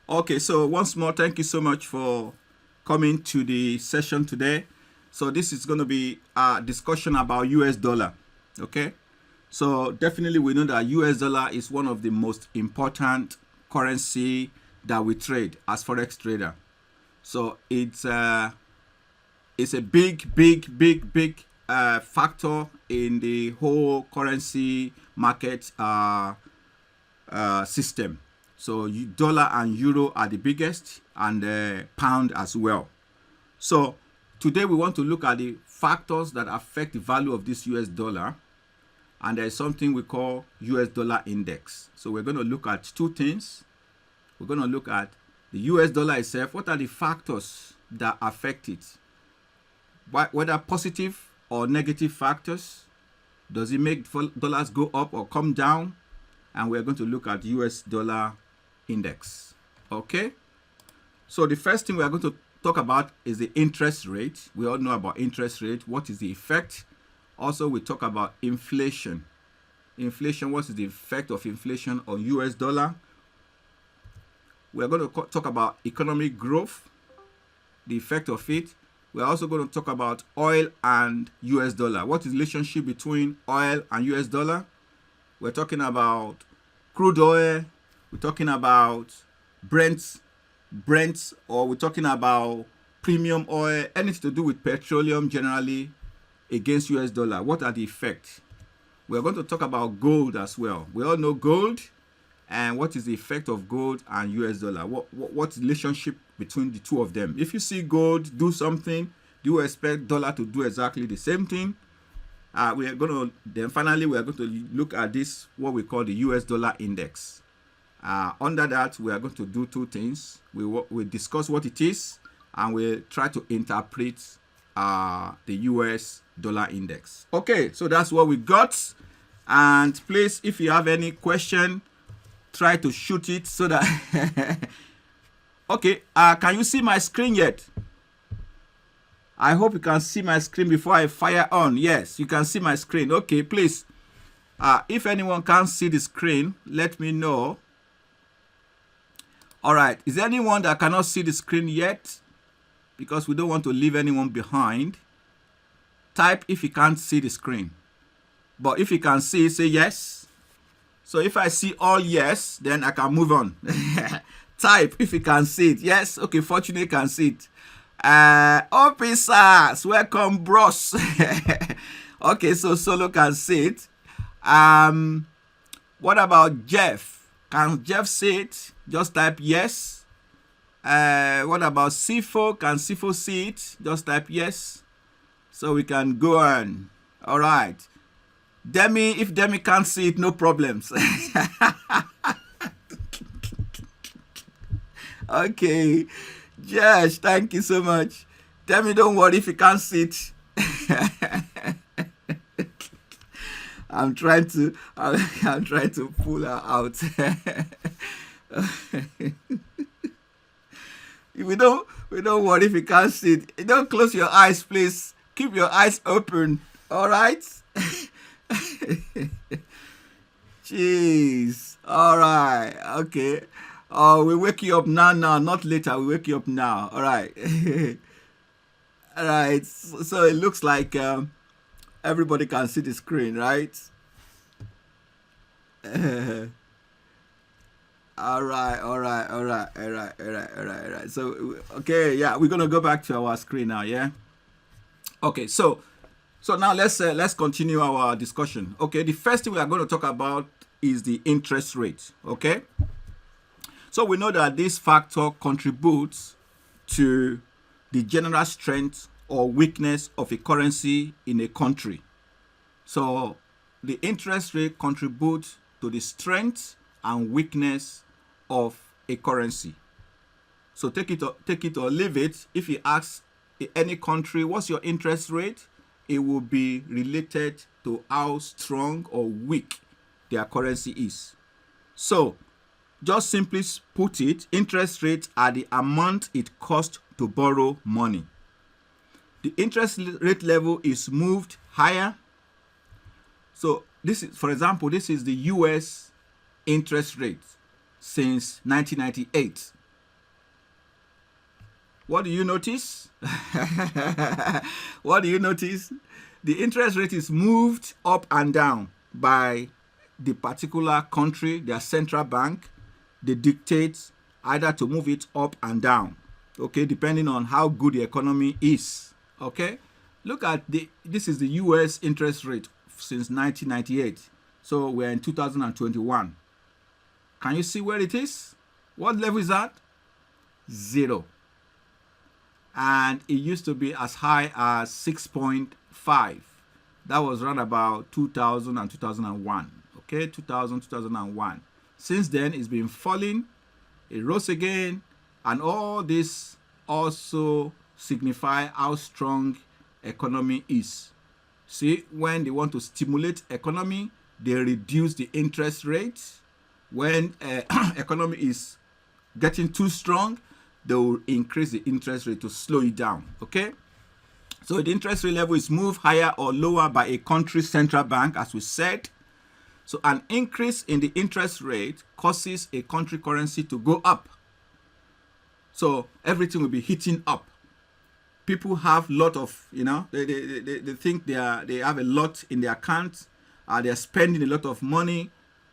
Okay, so once more, thank you so much for coming to the session today. So this is going to be a discussion about US dollar. Okay, so definitely we know that US dollar is one of the most important currency that we trade as forex trader. So it's a big factor in the whole currency market system. So dollar and euro are the biggest, and pound as well. So today we want to look at the factors that affect the value of this US dollar, and there is something we call US dollar index. So we're going to look at two things. We're going to look at the US dollar itself. What are the factors that affect it? Whether positive or negative factors. Does it make dollars go up or come down? And we're going to look at US dollar index. Okay, so the first thing we are going to talk about is the interest rate. We all know about interest rate. What is the effect? Also, we talk about inflation. What is the effect of inflation on US dollar? We're going to talk about economic growth, the effect of it. We're also going to talk about oil and US dollar. What is the relationship between oil and US dollar? We're talking about crude oil. We're talking about Brent, or we're talking about premium oil, anything to do with petroleum generally against US dollar. What are the effects? We're going to talk about gold as well. We all know gold, and what is the effect of gold and US dollar? What's the relationship between the two of them? If you see gold do something, do you expect dollar to do exactly the same thing? We are going to then finally we are going to look at this, what we call the US dollar index. Under that, we are going to do two things. We discuss what it is, and we'll try to interpret the US dollar index. Okay, so that's what we got. And please, if you have any question, try to shoot it so that okay, can you see my screen yet? I hope you can see my screen before I fire on. Yes, you can see my screen. Okay, please, if anyone can't see the screen, let me know. All right, is there anyone that cannot see the screen yet? Because we don't want to leave anyone behind. Type if you can't see the screen. But if you can see, say yes. So if I see all yes, then I can move on. Type if you can see it. Yes, okay, Fortunate can see it. Officers, welcome, bros. Okay, so Solo can see it. What about Jeff? Can Jeff see it? Just type yes. What about Sifo? Can Sifo see it? Just type yes. So we can go on. All right. Demi, if Demi can't see it, no problems. Okay. Josh, thank you so much. Demi, don't worry if you can't see it. I'm trying to pull her out. we don't worry if you can't see it. Don't close your eyes, please. Keep your eyes open. All right. Jeez. All right. Okay. Oh, we wake you up now, not later. We wake you up now. All right. All right. So it looks like everybody can see the screen, right? All right. So, okay, yeah, we're gonna go back to our screen now, yeah. Okay, so now let's continue our discussion. Okay, the first thing we are going to talk about is the interest rate. Okay, so we know that this factor contributes to the general strength or weakness of a currency in a country. So the interest rate contributes to the strength and weakness of a currency. So take it or leave it. If you ask any country, what's your interest rate? It will be related to how strong or weak their currency is. So just simply put it, interest rates are the amount it costs to borrow money. The interest rate level is moved higher. So this is, for example, this is the US interest rate since 1998. What do you notice? What do you notice? The interest rate is moved up and down by the particular country, their central bank. They dictate either to move it up and down, okay, depending on how good the economy is. Okay, look at this is the US interest rate since 1998. So we're in 2021. Can you see where it is? What level is that? 0. And it used to be as high as 6.5. That was around about 2000 and 2001. Okay, 2000, 2001. Since then, it's been falling. It rose again. And all this also signify how strong economy is. See, when they want to stimulate economy, they reduce the interest rate. When economy is getting too strong, they will increase the interest rate to slow it down. Okay, so the interest rate level is moved higher or lower by a country's central bank, as we said. So an increase in the interest rate causes a country currency to go up. So everything will be hitting up. People have a lot of, they think they have a lot in their account. They're spending a lot of money.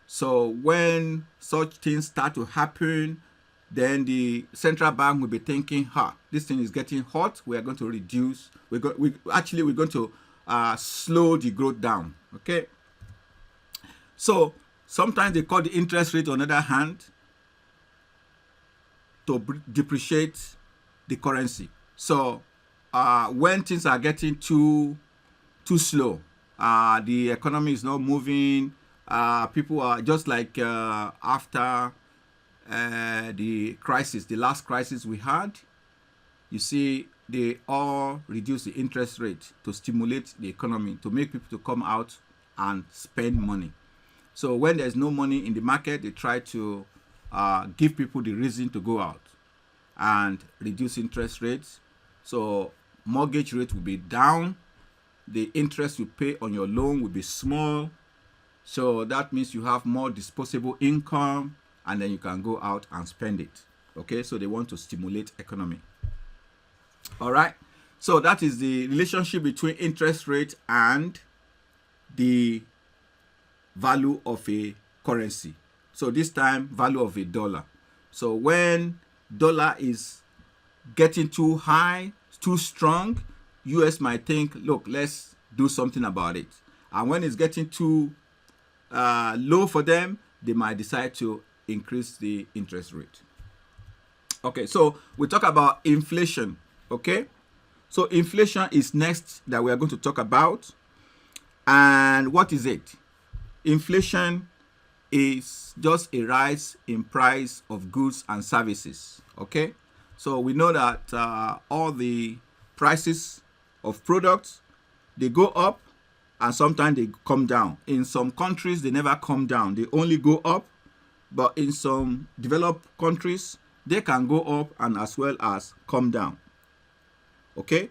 So when such things start to happen, then the central bank will be thinking, this thing is getting hot. We are going to reduce. We're going to slow the growth down. Okay. So sometimes they call the interest rate, on the other hand, to depreciate the currency. So when things are getting too slow, the economy is not moving. People are just like after the crisis, the last crisis we had, you see, they all reduce the interest rate to stimulate the economy, to make people to come out and spend money. So when there's no money in the market, they try to give people the reason to go out and reduce interest rates. So mortgage rate will be down. The interest you pay on your loan will be small. So that means you have more disposable income, and then you can go out and spend it. Okay, so they want to stimulate economy. All right, so that is the relationship between interest rate and the value of a currency. So this time, value of a dollar. So when dollar is getting too high, too strong, US might think, look, let's do something about it. And when it's getting too low for them, they might decide to increase the interest rate. Okay, so we talk about inflation. Okay, so inflation is next that we are going to talk about. And what is it? Inflation is just a rise in price of goods and services. Okay, so we know that all the prices of products, they go up and sometimes they come down. In some countries, they never come down. They only go up. But in some developed countries, they can go up and as well as come down. Okay?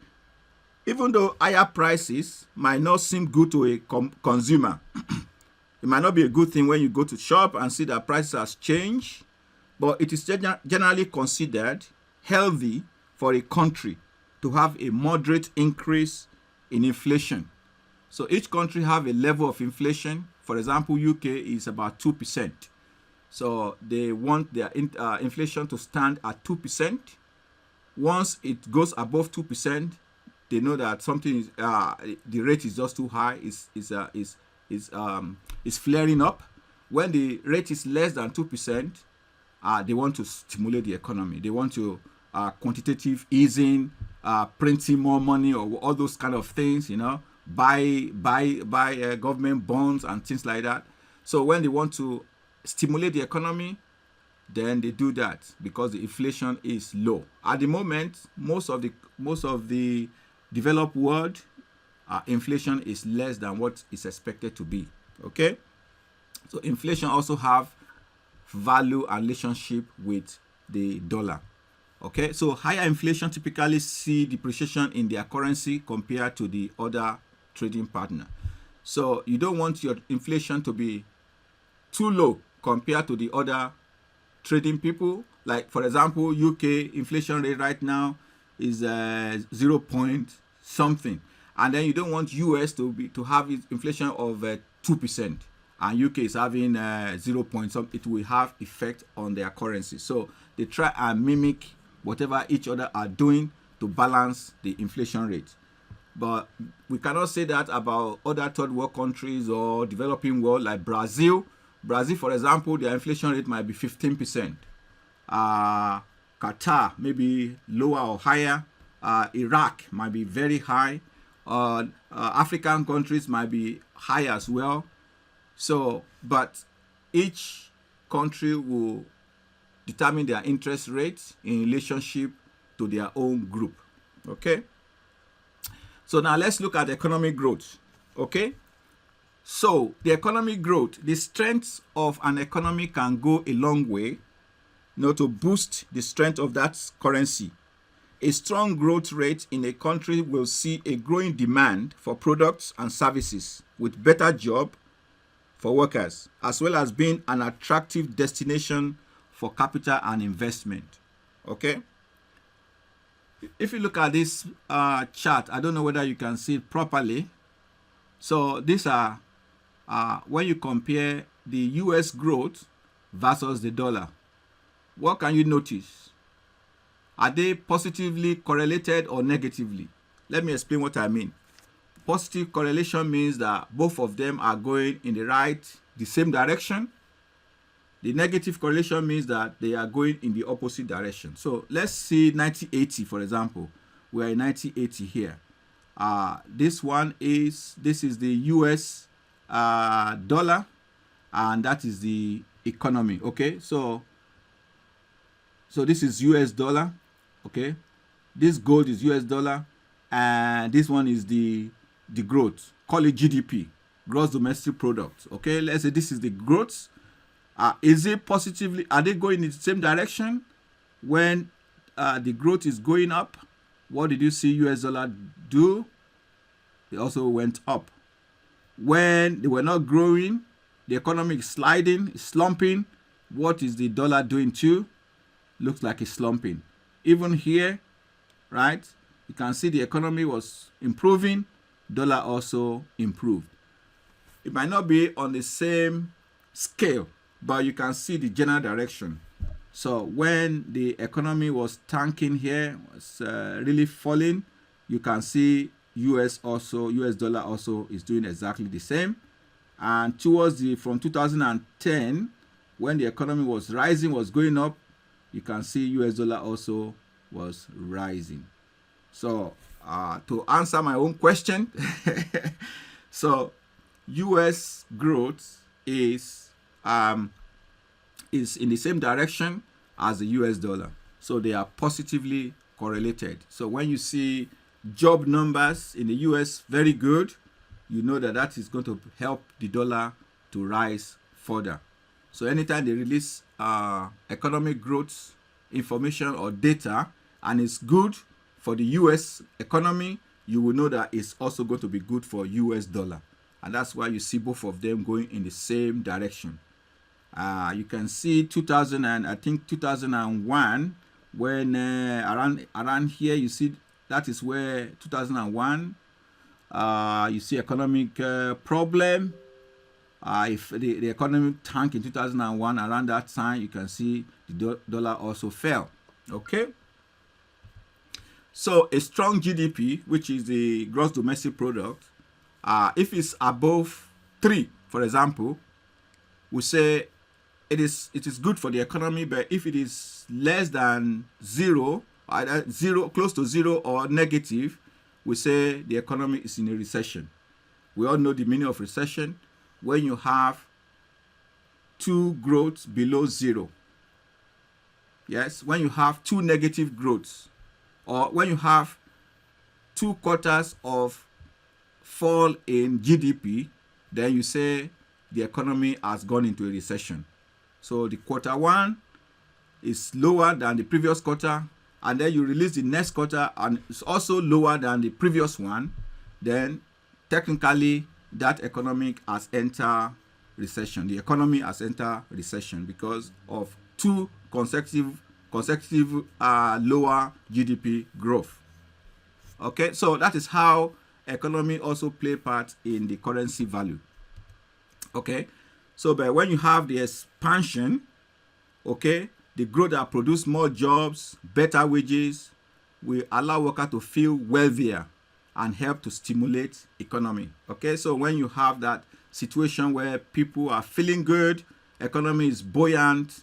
Even though higher prices might not seem good to a consumer, it might not be a good thing when you go to shop and see that prices has changed, but it is generally considered healthy for a country to have a moderate increase in inflation. So each country have a level of inflation. For example, UK is about 2%. So they want their inflation to stand at 2%. Once it goes above 2%, they know that something is the rate is just too high. Is flaring up. When the rate is less than 2%, they want to stimulate the economy. They want to quantitative easing, printing more money, or all those kind of things. Buy government bonds and things like that. So when they want to stimulate the economy, then they do that because the inflation is low. At the moment, most of the developed world, inflation is less than what is expected to be. Okay, so inflation also have value and relationship with the dollar. Okay, so higher inflation typically see depreciation in their currency compared to the other trading partner. So you don't want your inflation to be too low compared to the other trading people. Like, for example, UK inflation rate right now is 0 point something, and then you don't want US to have inflation of 2%, and UK is having 0 point something. It will have effect on their currency. So they try and mimic whatever each other are doing to balance the inflation rate. But we cannot say that about other third world countries or developing world like Brazil. Brazil, for example, their inflation rate might be 15%. Qatar maybe lower or higher. Iraq might be very high. African countries might be high as well. So, but each country will determine their interest rates in relationship to their own group. Okay. So now let's look at economic growth. Okay. So the economic growth, the strength of an economy can go a long way, to boost the strength of that currency. A strong growth rate in a country will see a growing demand for products and services with better job for workers, as well as being an attractive destination for capital and investment. Okay. If you look at this chart, I don't know whether you can see it properly. So these are when you compare the US growth versus the dollar. What can you notice? Are they positively correlated or negatively? Let me explain what I mean. Positive correlation means that both of them are going in the same direction. The negative correlation means that they are going in the opposite direction. So let's see 1980, for example. We are in 1980 here. This is the US dollar, and that is the economy. Okay, so this is US dollar. Okay, this gold is US dollar, and this one is the growth. Call it GDP, gross domestic product. Okay, let's say this is the growth. Is it positively? Are they going in the same direction? When the growth is going up, what did you see US dollar do? They also went up. When they were not growing, the economy is sliding, slumping. What is the dollar doing too? Looks like it's slumping. Even here, right? You can see the economy was improving. Dollar also improved. It might not be on the same scale, but you can see the general direction. So when the economy was tanking here, was really falling, you can see US dollar also is doing exactly the same. And from 2010, when the economy was rising, was going up, you can see US dollar also was rising. So to answer my own question, so US growth is in the same direction as the US dollar. So they are positively correlated. So when you see job numbers in the US very good, you know that is going to help the dollar to rise further. So anytime they release economic growth information or data and it's good for the US economy, you will know that it's also going to be good for US dollar. And that's why you see both of them going in the same direction. You can see 2001, when around here, you see that is where 2001, you see economic problem. If the economic tank in 2001, around that time, you can see the dollar also fell. Okay. So a strong GDP, which is the gross domestic product, if it's above 3, for example, we say it is good for the economy. But if it is less than 0, either 0, close to 0 or negative, we say the economy is in a recession. We all know the meaning of recession. When you have 2 growths below 0. Yes, when you have 2 negative growths, or when you have 2 quarters of fall in GDP, then you say the economy has gone into a recession. So the quarter 1 is lower than the previous quarter, and then you release the next quarter and it's also lower than the previous one, then technically that economy has entered recession. The economy has entered recession because of 2 consecutive consecutive lower GDP growth. Okay, so that is how economy also play part in the currency value. Okay, so but when you have the expansion, okay, the growth that produce more jobs, better wages, will allow workers to feel wealthier and help to stimulate economy. Okay, so when you have that situation where people are feeling good, economy is buoyant,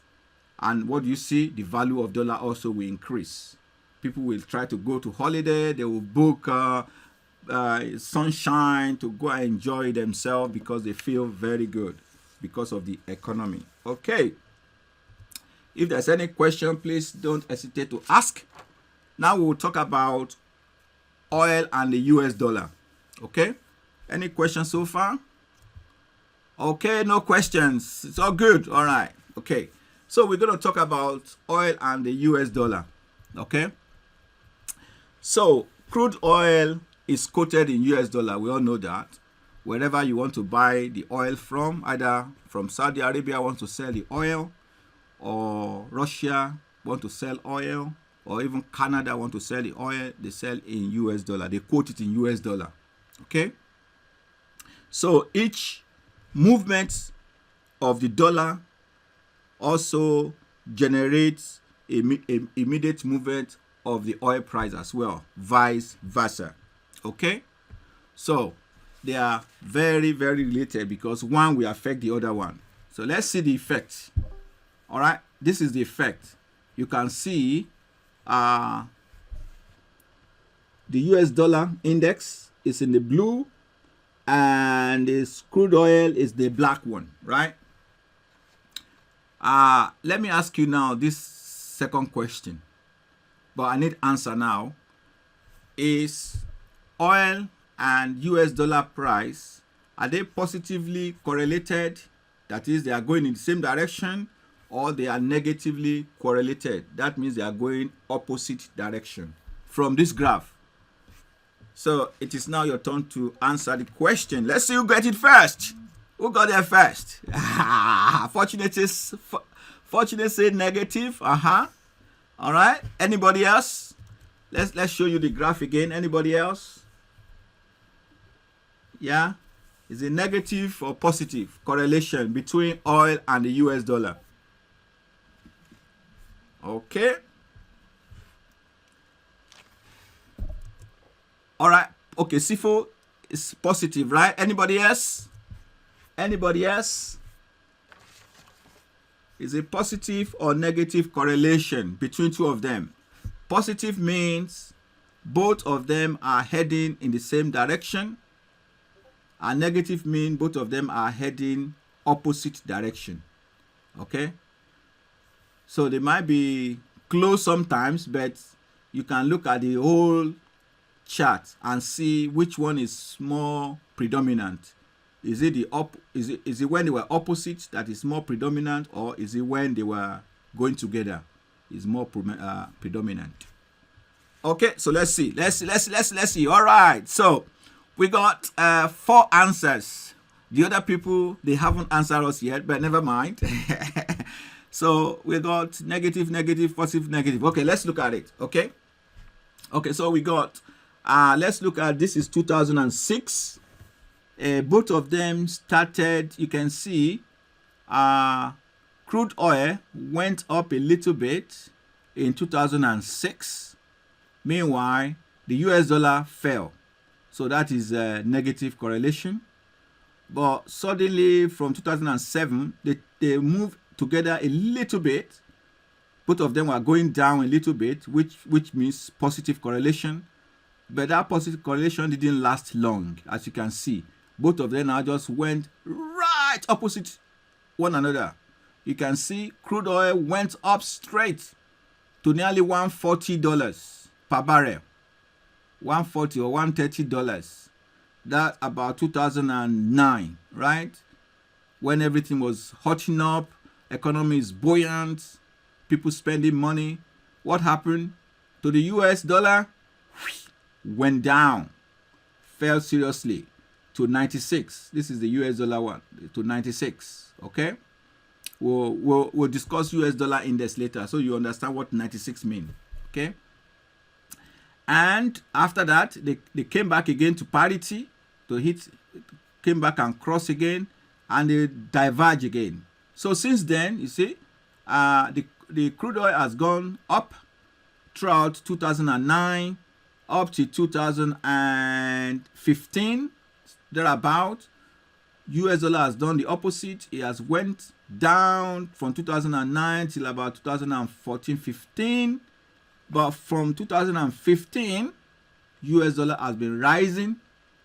and what do you see? The value of dollar also will increase. People will try to go to holiday, they will book sunshine to go and enjoy themselves because they feel very good because of the economy. Okay, if there's any question, please don't hesitate to ask. Now we'll talk about oil and the US dollar. Okay, any questions so far? Okay, no questions, it's all good. All right, okay, so we're going to talk about oil and the US dollar. Okay, so crude oil is quoted in US dollar. We all know that. Wherever you want to buy the oil from, either from Saudi Arabia want to sell the oil, or Russia want to sell oil, or even Canada want to sell the oil, they sell in US dollar. They quote it in US dollar. Okay, so each movement of the dollar also generates immediate movement of the oil price as well, vice versa. Okay, so they are very, very related because one will affect the other one. So let's see the effect. All right, this is the effect. You can see the US dollar index is in the blue, and this crude oil is the black one, right? Let me ask you now this second question, but I need answer now. Is oil and US dollar price, are they positively correlated? That is, they are going in the same direction, or they are negatively correlated? That means they are going opposite direction from this graph. So it is now your turn to answer the question. Let's see who got it first. Who got there first? Fortunate say negative. All right. Anybody else? Let's show you the graph again. Anybody else? Yeah. Is it negative or positive correlation between oil and the US dollar? Okay. All right. Okay, Sifo is positive, right? Anybody else? Anybody else? Is it positive or negative correlation between two of them? Positive means both of them are heading in the same direction, and negative means both of them are heading opposite direction. Okay? So they might be close sometimes, but you can look at the whole chart and see which one is more predominant. Is it is it when they were opposite that is more predominant, or is it when they were going together is more predominant? Okay, so let's see. Let's see. All right. So we got 4 answers. The other people, they haven't answered us yet, but never mind. So we got negative, negative, positive, negative. Okay, let's look at it. Okay. Okay, so we got let's look at this is 2006. Both of them started, you can see crude oil went up a little bit in 2006. Meanwhile, the US dollar fell. So that is a negative correlation. But suddenly from 2007, they moved together a little bit. Both of them were going down a little bit, which means positive correlation. But that positive correlation didn't last long, as you can see. Both of them now just went right opposite one another. You can see crude oil went up straight to nearly $140 per barrel. $140 or $130. That about 2009, right? When everything was hotting up, economy is buoyant, people spending money. What happened to the US dollar? Went down, fell seriously to 96. This is the US dollar one, to 96. Okay. We'll discuss US dollar index later, so you understand what 96 mean. Okay. And after that, they came back again to parity, to hit, came back and cross again, and they diverge again. So since then, you see, the crude oil has gone up throughout 2009 up to 2015, thereabout. US dollar has done the opposite. It has went down from 2009 till about 2014-15. But from 2015, US dollar has been rising,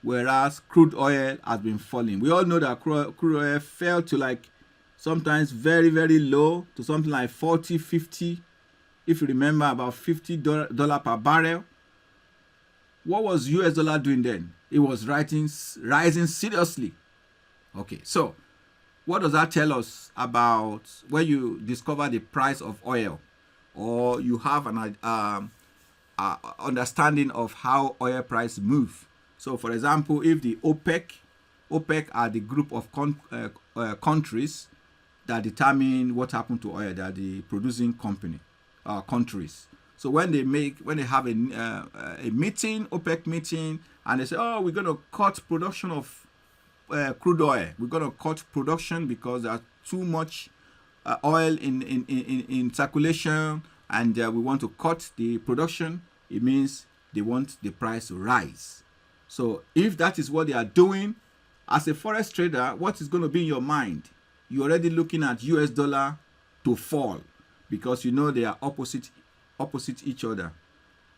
whereas crude oil has been falling. We all know that crude oil fell to like sometimes very, very low, to something like 40, 50. If you remember, about $50 per barrel. What was US dollar doing then? It was rising seriously. Okay, so what does that tell us about when you discover the price of oil, or you have an understanding of how oil price move? So, for example, if the OPEC are the group of countries that determine what happened to oil, they are the producing countries. So when they have a meeting, OPEC meeting, and they say, oh, we're going to cut production of crude oil. We're going to cut production because there's too much oil in circulation, and we want to cut the production. It means they want the price to rise. So if that is what they are doing, as a forex trader, what is going to be in your mind? You're already looking at US dollar to fall, because you know they are opposite each other.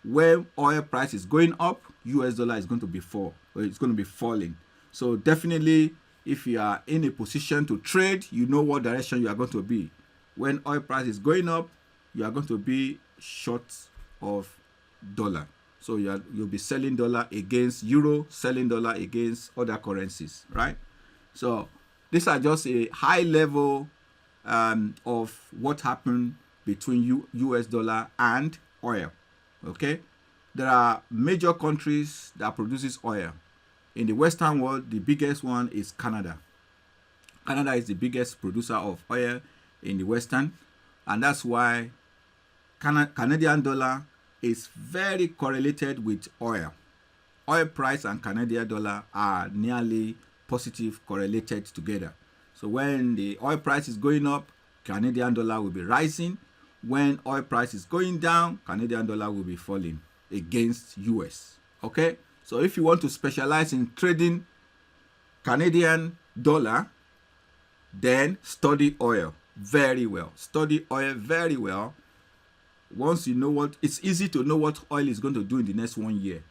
When oil price is going up, US dollar is going to be it's going to be falling. So definitely, if you are in a position to trade, you know what direction you are going to be. When oil price is going up, you are going to be short of dollar. So you'll be selling dollar against euro, selling dollar against other currencies, right? So these are just a high level of what happened between US dollar and oil. Okay, there are major countries that produces oil. In the Western world, the biggest one is Canada. Canada is the biggest producer of oil in the Western, and that's why Canadian dollar is very correlated with oil. Oil price and Canadian dollar are nearly positive correlated together. So when the oil price is going up, Canadian dollar will be rising. When oil price is going down, Canadian dollar will be falling against US. Okay? So if you want to specialize in trading Canadian dollar, then study oil very well. Study oil very well. Once you know it's easy to know what oil is going to do in the next 1 year.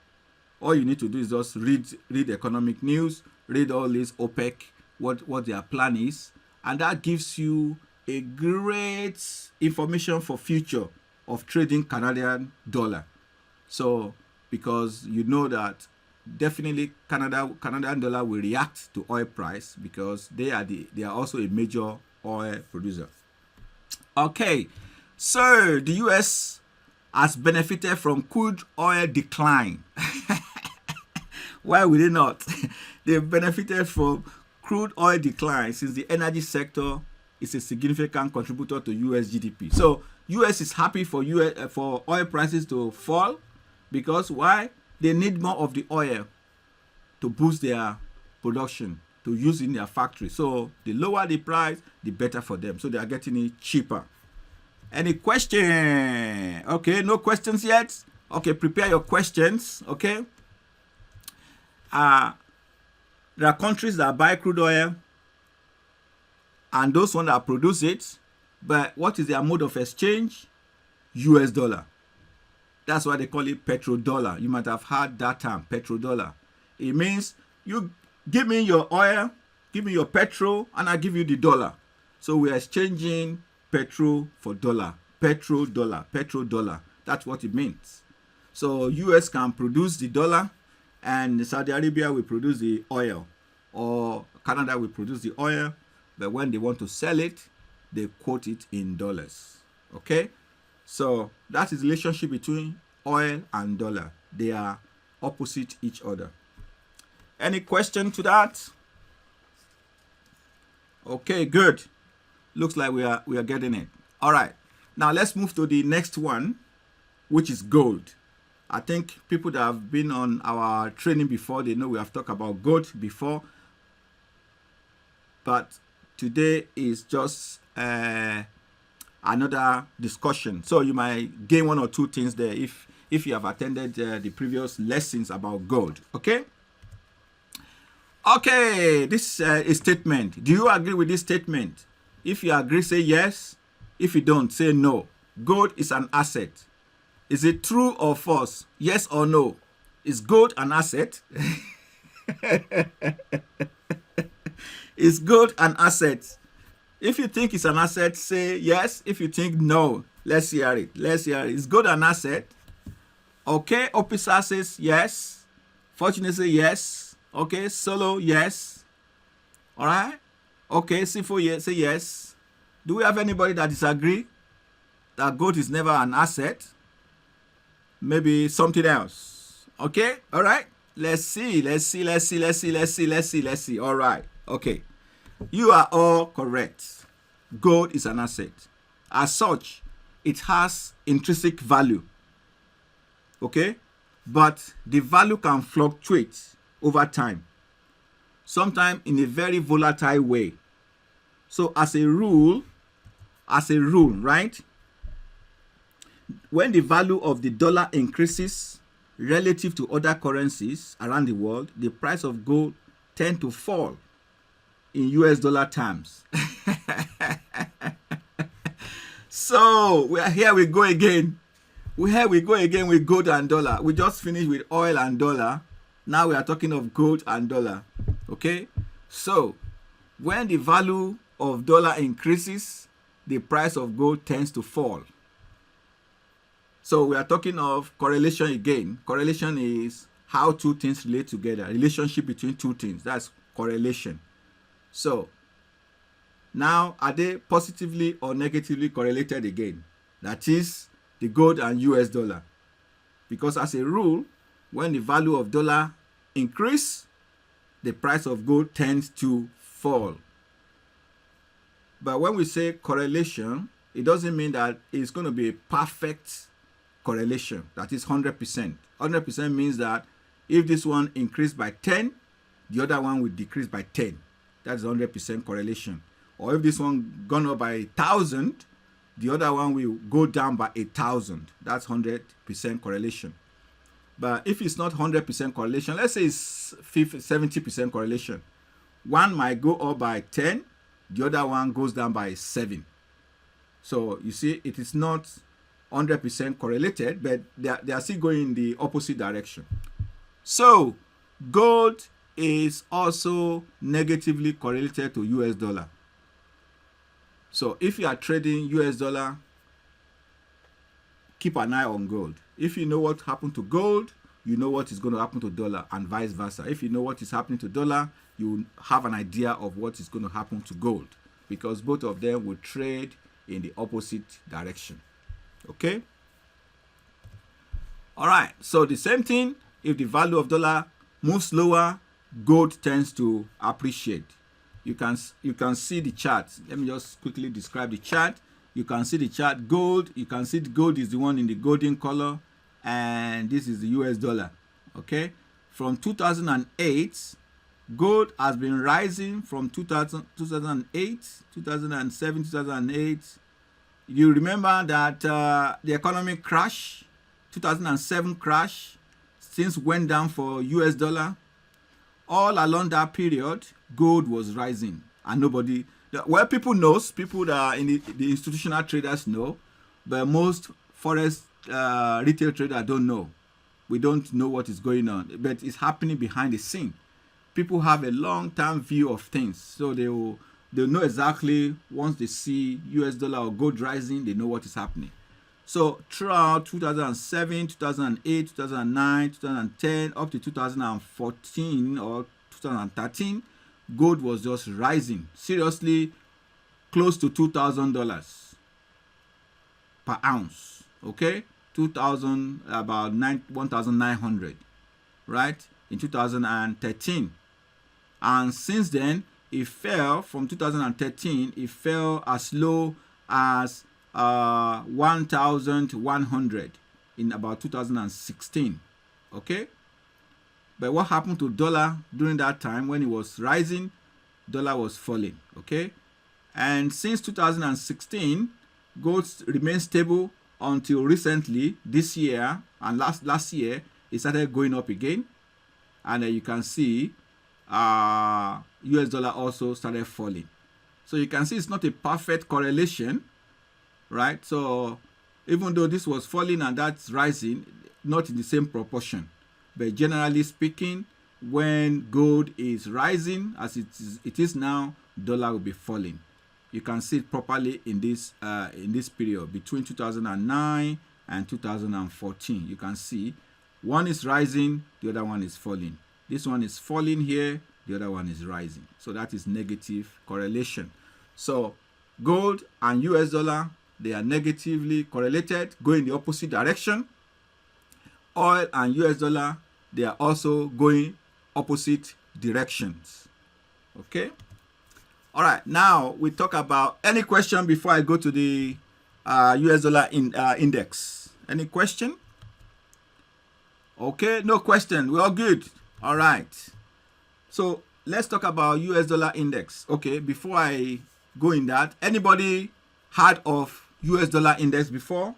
All you need to do is just read economic news, read all this OPEC, what their plan is, and that gives you a great information for future of trading Canadian dollar. So because you know that definitely Canadian dollar will react to oil price, because they are also a major oil producer. Okay, so the US has benefited from crude oil decline. Why would they not? They've benefited from crude oil decline since the energy sector is a significant contributor to US GDP. So US is happy for oil prices to fall, because why? They need more of the oil to boost their production, to use in their factory. So the lower the price, the better for them. So they are getting it cheaper. Any question? Okay, no questions yet? Okay, prepare your questions, okay? There are countries that buy crude oil and those ones that produce it, but what is their mode of exchange? US dollar. That's why they call it petrodollar. You might have heard that term, petrodollar. It means you give me your oil, give me your petrol, and I give you the dollar. So we are exchanging petrol for dollar. Petrodollar. That's what it means. So US can produce the dollar, and Saudi Arabia will produce the oil, or Canada will produce the oil, but when they want to sell it, they quote it in dollars. Okay? So that is the relationship between oil and dollar. They are opposite each other. Any question to that? Okay, good. Looks like we are getting it. All right. Now let's move to the next one, which is gold. I think people that have been on our training before, they know we have talked about gold before. But today is just another discussion. So you might gain one or two things there if you have attended the previous lessons about gold. Okay? Okay, this is a statement. Do you agree with this statement? If you agree, say yes. If you don't, say no. Gold is an asset. Is it true or false? Yes or no? Is gold an asset? Is gold an asset? If you think it's an asset, say yes. If you think no, let's hear it. Let's hear it. Is gold an asset? Okay, Opisa says yes. Fortunate says yes. Okay, Solo, yes. All right. Okay, Sifo, yes, say yes. Do we have anybody that disagree that gold is never an asset? Maybe something else. Okay, all right. Let's see. All right. Okay. You are all correct. Gold is an asset. As such, it has intrinsic value. Okay? But the value can fluctuate over time. Sometimes in a very volatile way. So as a rule, right? When the value of the dollar increases relative to other currencies around the world, the price of gold tends to fall in US dollar terms. So here we go again. Here we go again with gold and dollar. We just finished with oil and dollar. Now we are talking of gold and dollar. Okay? So when the value of dollar increases, the price of gold tends to fall. So we are talking of correlation again. Correlation is how two things relate together. Relationship between two things. That's correlation. So now, are they positively or negatively correlated again? That is the gold and US dollar. Because as a rule, when the value of dollar increase, the price of gold tends to fall. But when we say correlation, it doesn't mean that it's going to be a perfect correlation. That is 100%. 100% means that if this one increased by 10, the other one will decrease by 10. That's 100% correlation. Or if this one gone up by 1,000, the other one will go down by 1,000. That's 100% correlation. But if it's not 100% correlation, let's say it's 70% correlation. One might go up by 10, the other one goes down by 7. So you see, it is not 100% correlated, but they are still going in the opposite direction. So gold is also negatively correlated to US dollar. So if you are trading US dollar, keep an eye on gold. If you know what happened to gold, you know what is going to happen to dollar, and vice versa. If you know what is happening to dollar, you have an idea of what is going to happen to gold, because both of them will trade in the opposite direction. Okay? All right. So the same thing, if the value of dollar moves lower, gold tends to appreciate. You can see the chart. Let me just quickly describe the chart. You can see the chart. Gold, you can see the gold is the one in the golden color, and this is the US dollar. Okay? From 2008, gold has been rising from 2008, 2007, 2008. You remember that the economic crash, 2007 crash, things went down for US dollar. All along that period, gold was rising, and nobody, well, people knows, people that are in the institutional traders know, but most forex retail traders don't know. We don't know what is going on, but it's happening behind the scene. People have a long-term view of things, so they'll know exactly once they see US dollar or gold rising, they know what is happening. So throughout 2007, 2008, 2009, 2010, up to 2014 or 2013, gold was just rising seriously, close to $2,000 per ounce. Okay, 2,000, about 1,900, right, in 2013. And since then, it fell from 2013. It fell as low as 1,100 in about 2016. Okay, but what happened to dollar during that time? When it was rising, dollar was falling. Okay, and since 2016, gold remained stable until recently, this year and last year, it started going up again. And you can see US dollar also started falling. So you can see it's not a perfect correlation, right? So even though this was falling and that's rising, not in the same proportion. But generally speaking, when gold is rising, as it is now, dollar will be falling. You can see it properly in this period between 2009 and 2014. You can see one is rising, the other one is falling. This one is falling here, the other one is rising. So that is negative correlation. So gold and US dollar, they are negatively correlated, go in the opposite direction. Oil and US dollar, they are also going opposite directions. Okay. All right. Now we talk about any question before I go to the US dollar index. Any question? Okay. No question. We're all good. All right. So let's talk about US dollar index. Okay. Before I go in that, anybody heard of US dollar index before?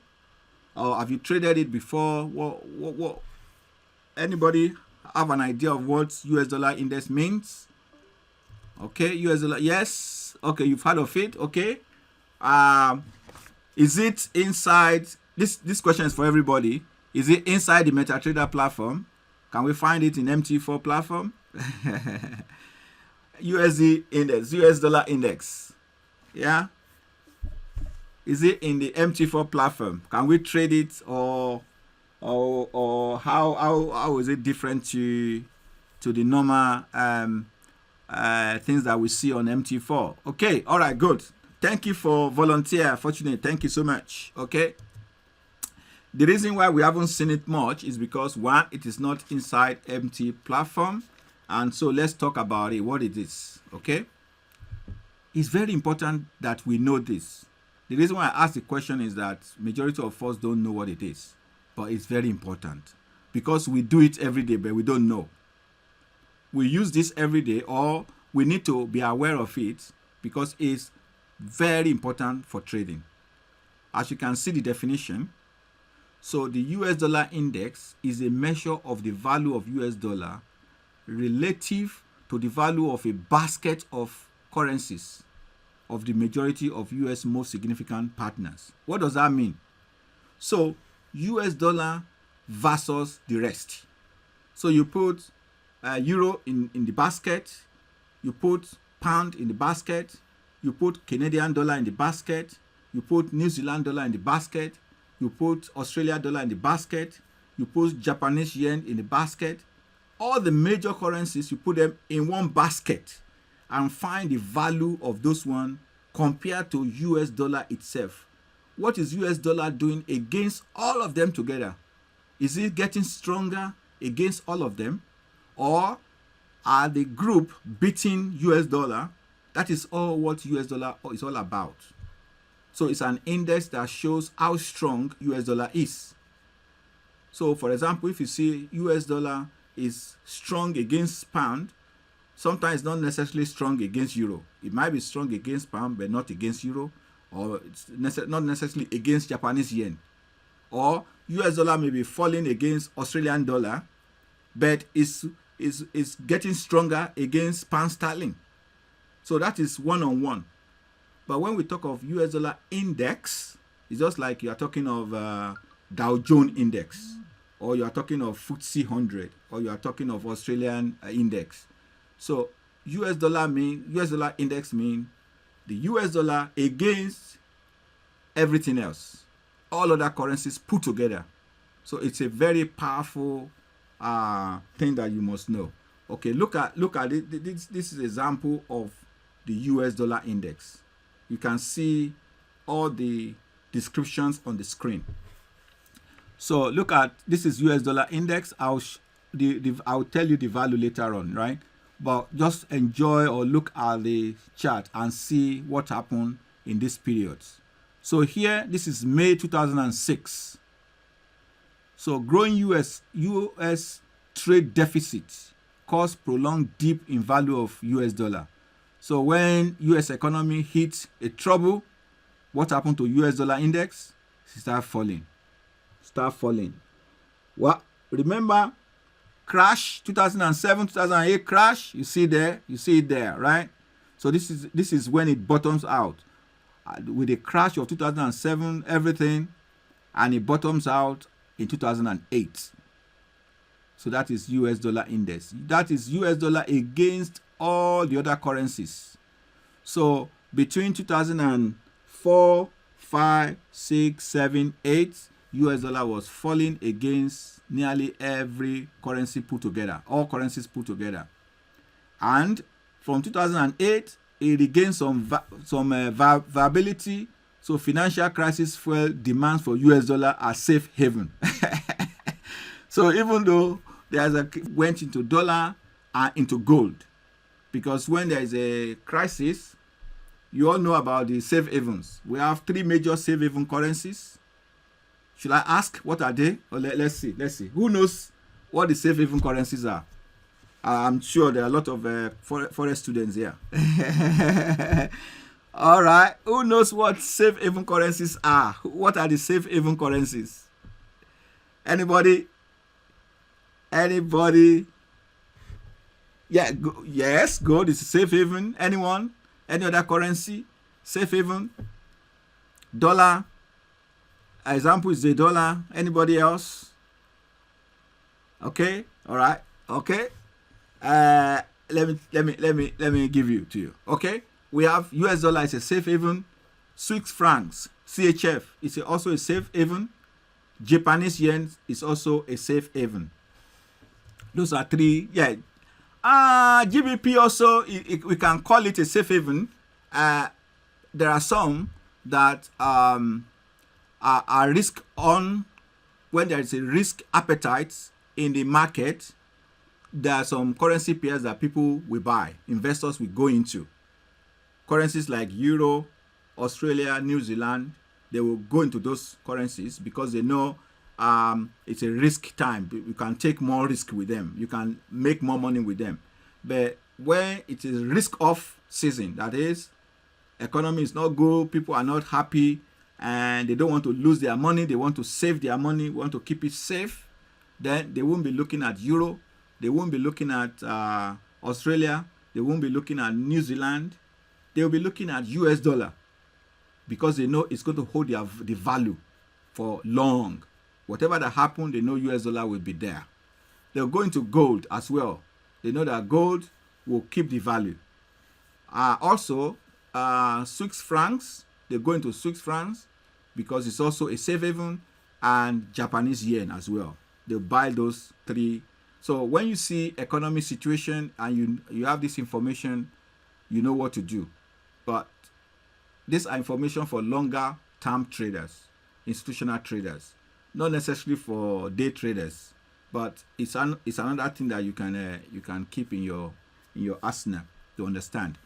Or have you traded it before? What? Anybody have an idea of what US dollar index means? Okay, US dollar, yes. Okay, you've heard of it. Okay. Is it inside? This question is for everybody. Is it inside the MetaTrader platform? Can we find it in MT4 platform? USD index, US dollar index. Yeah. Is it in the MT4 platform? Can we trade it, or how is it different to the normal things that we see on MT4? Okay, all right, good. Thank you for volunteer. Fortunate, thank you so much. Okay. The reason why we haven't seen it much is because, one, it is not inside MT platform, and so let's talk about it. What it is. Okay. It's very important that we know this. The reason why I ask the question is that majority of us don't know what it is, but it's very important because we do it every day, but we don't know. We use this every day, or we need to be aware of it because it's very important for trading. As you can see the definition, so the US dollar index is a measure of the value of US dollar relative to the value of a basket of currencies of the majority of US most significant partners. What does that mean? So US dollar versus the rest. So you put euro in the basket, you put pound in the basket, you put Canadian dollar in the basket, you put New Zealand dollar in the basket, you put Australia dollar in the basket, you put Japanese yen in the basket. All the major currencies, you put them in one basket and find the value of those one compared to US dollar itself. What is US dollar doing against all of them together? Is it getting stronger against all of them? Or are the group beating US dollar? That is all what US dollar is all about. So it's an index that shows how strong US dollar is. So for example, if you see US dollar is strong against pound, sometimes not necessarily strong against euro. It might be strong against pound, but not against euro, or it's not necessarily against Japanese yen. Or US dollar may be falling against Australian dollar, but is getting stronger against pound sterling. So that is one-on-one. But when we talk of US dollar index, it's just like you are talking of Dow Jones index, or you are talking of FTSE 100, or you are talking of Australian index. So US dollar index mean the US dollar against everything else, all other currencies put together. So it's a very powerful thing that you must know. Okay, look at it. This is an example of the US dollar index. You can see all the descriptions on the screen. So look at, this is US dollar index. I'll tell you the value later on, right? but just enjoy or look at the chart and see what happened in this period. So here, this is May 2006. So growing US trade deficit caused prolonged dip in value of US dollar. So when US economy hit a trouble, what happened to US dollar index? It start falling. Well, remember crash 2007, 2008 crash. You see it there, right? So this is when it bottoms out with the crash of 2007, everything, and it bottoms out in 2008. So that is US dollar index. That is US dollar against all the other currencies. So between 2004, 5, 6, 7, 8, US dollar was falling against nearly every currency put together, all currencies put together. And from 2008, it regained some viability. So financial crisis fuel demands for US dollar as safe haven. So even though went into dollar and into gold, because when there is a crisis, you all know about the safe havens. We have 3 major safe haven currencies. Should I ask what are they? Or let's see. Who knows what the safe haven currencies are? I'm sure there are a lot of foreign students here. All right. Who knows what safe haven currencies are? What are the safe haven currencies? Anybody? Yeah. Yes. Gold is a safe haven. Anyone? Any other currency? Safe haven. Dollar. Example is the dollar. Anybody else? Okay. All right. Okay. Let me give you to you. Okay. We have US dollar is a safe haven. Swiss francs, CHF, is also a safe haven. Japanese yen is also a safe haven. Those are 3. Yeah. GBP also, we can call it a safe haven. There are some that are risk on. When there is a risk appetite in the market, there are some currency pairs that people will buy, investors will go into. Currencies like Euro, Australia, New Zealand, they will go into those currencies because they know it's a risk time. You can take more risk with them. You can make more money with them. But when it is risk-off season, that is, economy is not good, people are not happy, and they don't want to lose their money, they want to save their money, want to keep it safe, then they won't be looking at Euro, they won't be looking at Australia, they won't be looking at New Zealand, they'll be looking at US dollar because they know it's going to hold the value for long. Whatever that happens, they know US dollar will be there. They'll go into gold as well. They know that gold will keep the value. Also, Swiss francs, they go into Swiss francs because it's also a safe haven, and Japanese yen as well. They'll buy those 3. So when you see economic situation and you have this information, you know what to do. But these are information for longer term traders, institutional traders, not necessarily for day traders, but it's another thing that you can keep in your arsenal to understand.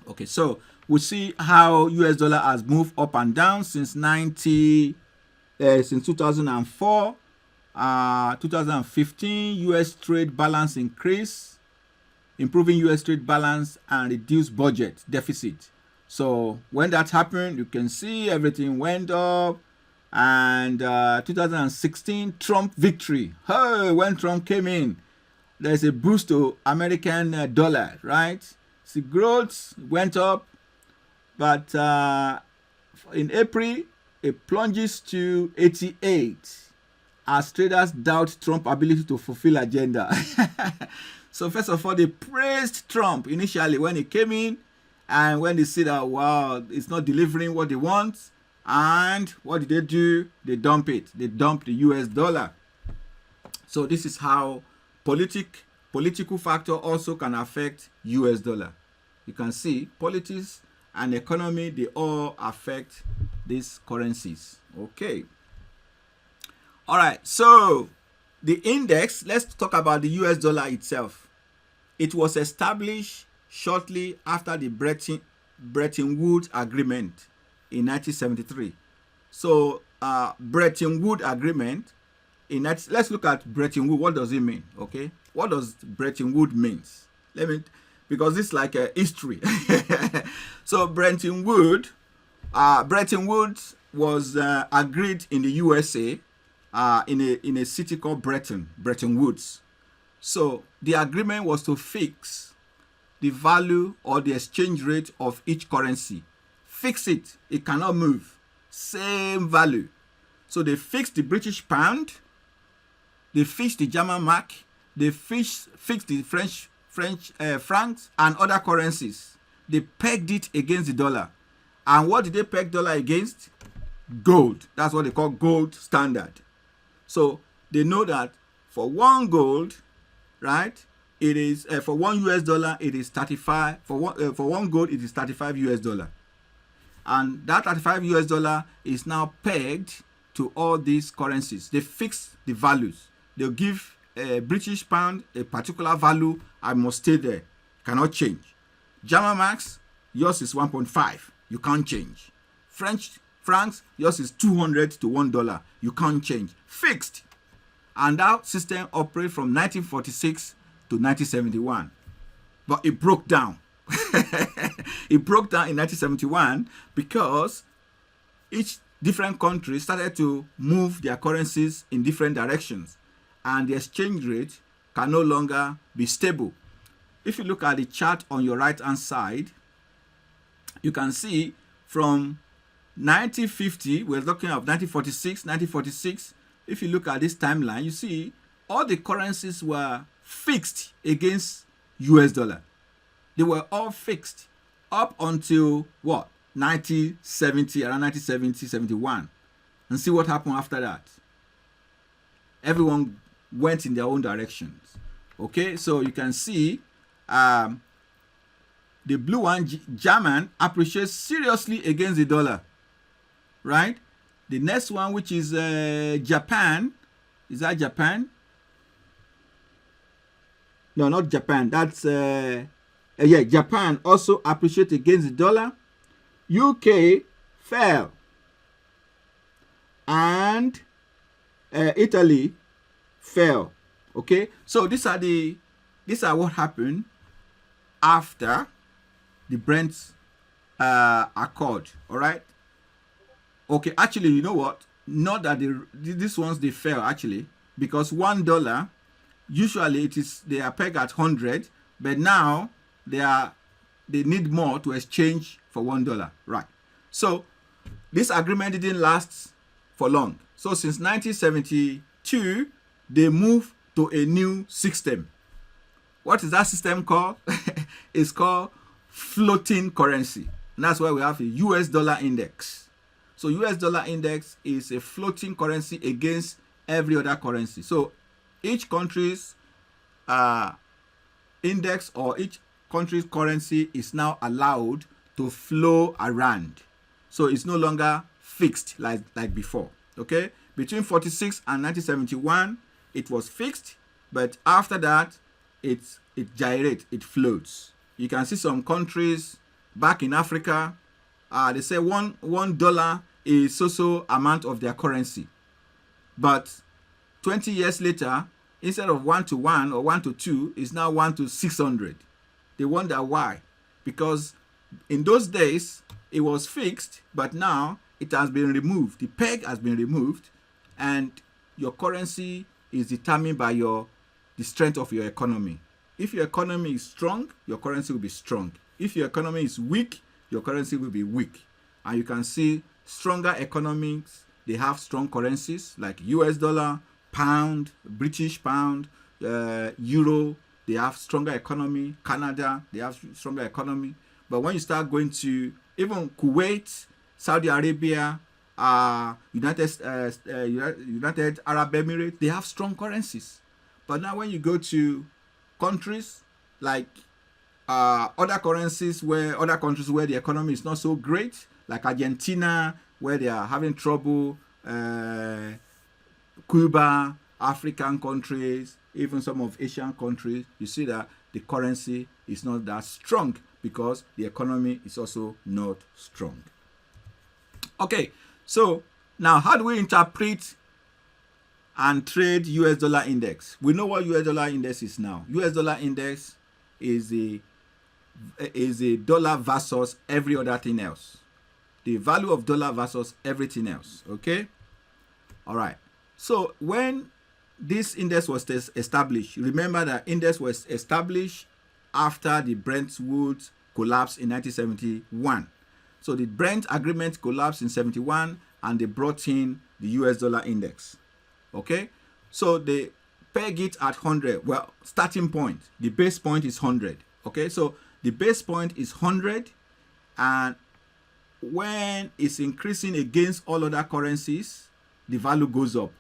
Okay, so we see how US dollar has moved up and down since 2004. 2015 US trade balance increase, improving US trade balance and reduced budget deficit. So when that happened, you can see everything went up. And 2016 Trump victory. Hey, when Trump came in, there's a boost to American dollar, right? The growth went up, but in April it plunges to 88 as traders doubt Trump's ability to fulfill agenda. So first of all, they praised Trump initially when he came in, and when they see that, wow, it's not delivering what they want, and what did they do? They dump it. They dump the US dollar. So this is how political factor also can affect US dollar. You can see politics and economy, they all affect these currencies. Okay. All right. So the index, let's talk about the US dollar itself. It was established shortly after the Bretton Woods Agreement in 1973. So, Bretton Woods Agreement, let's look at Bretton Woods. What does it mean? Okay, what does Bretton Woods means? Because it's like a history. So, Bretton Woods was agreed in the USA in a city called Bretton Woods. So the agreement was to fix the value or the exchange rate of each currency. Fix it. It cannot move. Same value. So they fixed the British pound. They fixed the German mark. They fixed the French francs and other currencies. They pegged it against the dollar. And what did they peg dollar against? Gold. That's what they call gold standard. So they know that for one gold, right, it is for $1 it is 35. For one gold it is $35, and that $35 is now pegged to all these currencies. They fix the values. They'll give a British pound a particular value. I must stay there. Cannot change. German marks, yours is 1.5. You can't change. French francs, yours is 200 to $1. You can't change. Fixed. And that system operated from 1946 to 1971. But it broke down. It broke down in 1971 because each different country started to move their currencies in different directions. And the exchange rate can no longer be stable. If you look at the chart on your right hand side, you can see from 1950, we're looking at 1946. If you look at this timeline, you see all the currencies were fixed against US dollar. They were all fixed up until what? 1970, around 1970, 71. And see what happened after that. Everyone went in their own directions. Okay, so you can see the blue one, German, appreciates seriously against the dollar. Right? The next one, which is Japan. Is that Japan? No, not Japan. That's Japan also appreciates against the dollar. UK fell, and Italy fell. Okay, so these are what happened after the Brent Accord. All right. Okay, actually, you know what? Not that these ones they fell actually, because $1 usually they are pegged at 100, but now they need more to exchange for $1. Right. So this agreement didn't last for long. So since 1972, they moved to a new system. What is that system called? It's called floating currency. And that's why we have a US dollar index. So US dollar index is a floating currency against every other currency. So each country's index or each country's currency is now allowed to flow around. So it's no longer fixed like before. Okay? Between 46 and 1971, it was fixed, but after that, it gyrates, it floats. You can see some countries back in Africa, they say $1 is so amount of their currency. But 20 years later, instead of 1 to 1 or 1 to 2, it's now 1 to 600. They wonder why. Because in those days, it was fixed, but now it has been removed. The peg has been removed, and your currency is determined by the strength of your economy. If your economy is strong, your currency will be strong. If your economy is weak, your currency will be weak. And you can see stronger economies, they have strong currencies like US dollar, pound, British pound, euro, they have stronger economy. Canada, they have stronger economy. But when you start going to even Kuwait, Saudi Arabia, United Arab Emirates, they have strong currencies. But now when you go to countries like other countries where the economy is not so great, like Argentina, where they are having trouble, Cuba, African countries, even some of Asian countries, you see that the currency is not that strong because the economy is also not strong. Okay, so now how do we interpret and trade US dollar index? We know what US dollar index is now. US dollar index is a dollar versus every other thing else. The value of dollar versus everything else. Okay, all right. So when this index was established, remember that index was established after the Brentwood collapse in 1971. So the Brent agreement collapsed in 71 and they brought in the US dollar index. Okay, so they peg it at 100. Well, starting point, the base point is 100. Okay, so the base point is 100, and when it's increasing against all other currencies, the value goes up.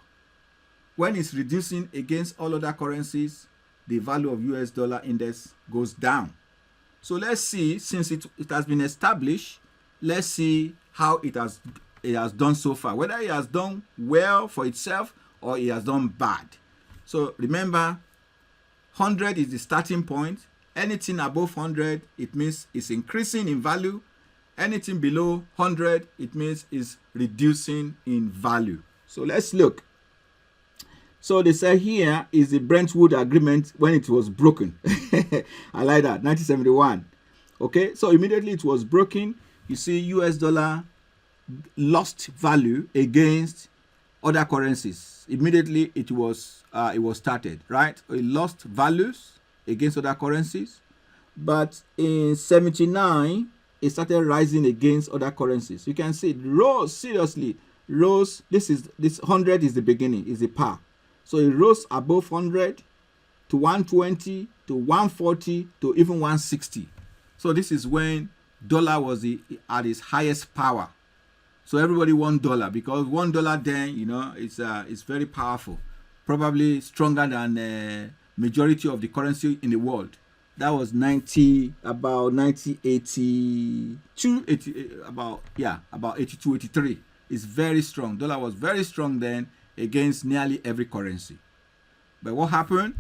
When it's reducing against all other currencies, the value of US dollar index goes down. So let's see, since it has been established, let's see how it has done so far, whether it has done well for itself or it has done bad. So remember, 100 is the starting point. Anything above 100, it means it's increasing in value. Anything below 100, it means it's reducing in value. So let's look. So they say here is the Brentwood agreement when it was broken. I like that, 1971. Okay, so immediately it was broken. You see US dollar lost value against other currencies. Immediately it was started, right? It lost values against other currencies. But in 79, it started rising against other currencies. You can see it rose, seriously rose. This 100 is the beginning, is the par. So it rose above 100 to 120 to 140 to even 160. So this is when dollar was at its highest power. So everybody want dollar because $1 then, you know, it's very powerful, probably stronger than majority of the currency in the world. That was about 1982, about 82, 83. It's very strong. Dollar was very strong then against nearly every currency. But what happened?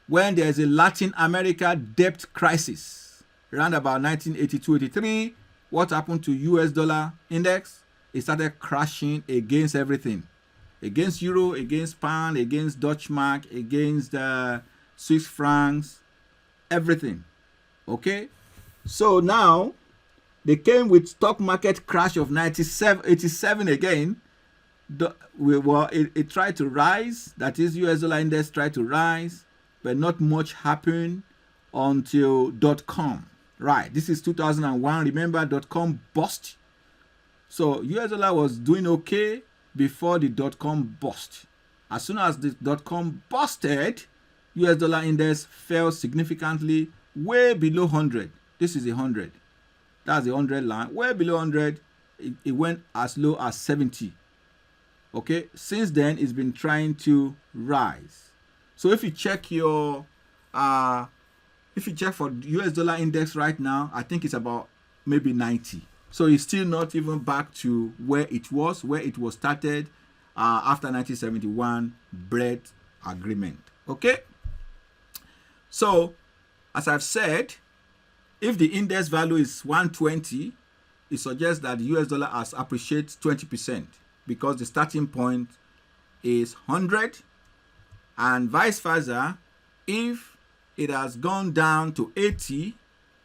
When there's a Latin America debt crisis, around about 1982, 83, what happened to US dollar index? It started crashing against everything. Against euro, against pound, against Dutch mark, against Swiss francs, everything. Okay? So now, they came with stock market crash of 87 again. It tried to rise. That is, US dollar index tried to rise, but not much happened until .com. Right, this is 2001. Remember, .com bust. So US dollar was doing okay before the .com bust. As soon as the .com busted, US dollar index fell significantly, way below 100. This is 100. That's the 100 line. Way below 100, it went as low as 70. Okay, since then it's been trying to rise. So if you check for US dollar index right now, I think it's about maybe 90. So it's still not even back to where it was started after 1971 Bretton agreement. Okay. So as I've said, if the index value is 120, it suggests that the US dollar has appreciated 20% because the starting point is 100, and vice versa. If it has gone down to 80,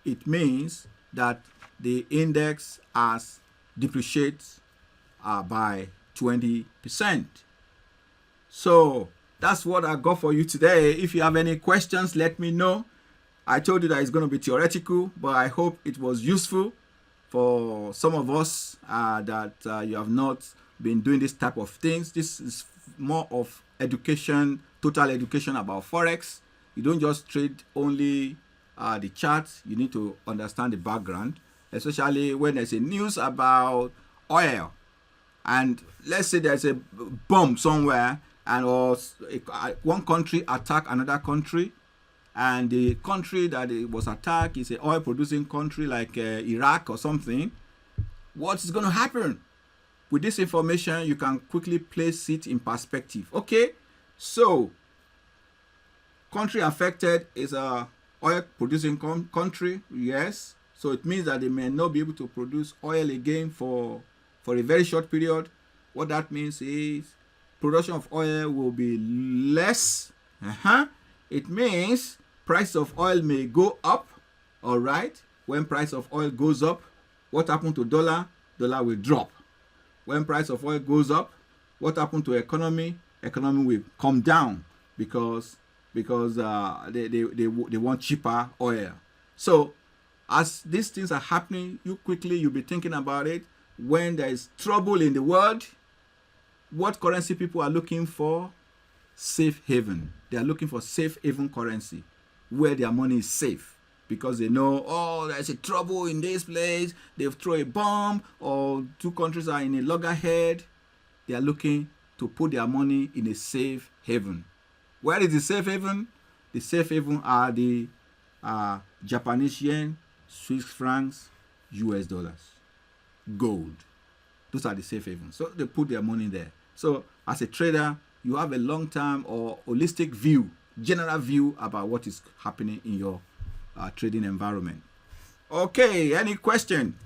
it means that the index has depreciated by 20%. So that's what I got for you today. If you have any questions, let me know. I told you that it's going to be theoretical, but I hope it was useful for some of us that you have not been doing this type of things. This is more of education, total education about Forex. You don't just trade only the charts. You need to understand the background, especially when there's a news about oil. And let's say there's a bomb somewhere, and one country attack another country, and the country that it was attacked is an oil-producing country like Iraq or something. What's going to happen? With this information, you can quickly place it in perspective. Okay, so Country affected is a oil producing country, yes. So it means that they may not be able to produce oil again for a very short period. What that means is production of oil will be less. It means price of oil may go up. All right. When price of oil goes up, what happened to dollar? Dollar will drop. When price of oil goes up, what happened to economy? Economy will come down because they want cheaper oil. So as these things are happening, you'll be thinking about it. When there is trouble in the world, what currency people are looking for? Safe haven. They are looking for safe haven currency where their money is safe, because they know, oh, there's a trouble in this place, they've thrown a bomb, or two countries are in a loggerhead. They are looking to put their money in a safe haven. Where is the safe haven? The safe haven are the Japanese yen, Swiss francs, US dollars, gold. Those are the safe havens. So they put their money there. So as a trader, you have a long-term or holistic view, general view about what is happening in your trading environment. Okay, any question?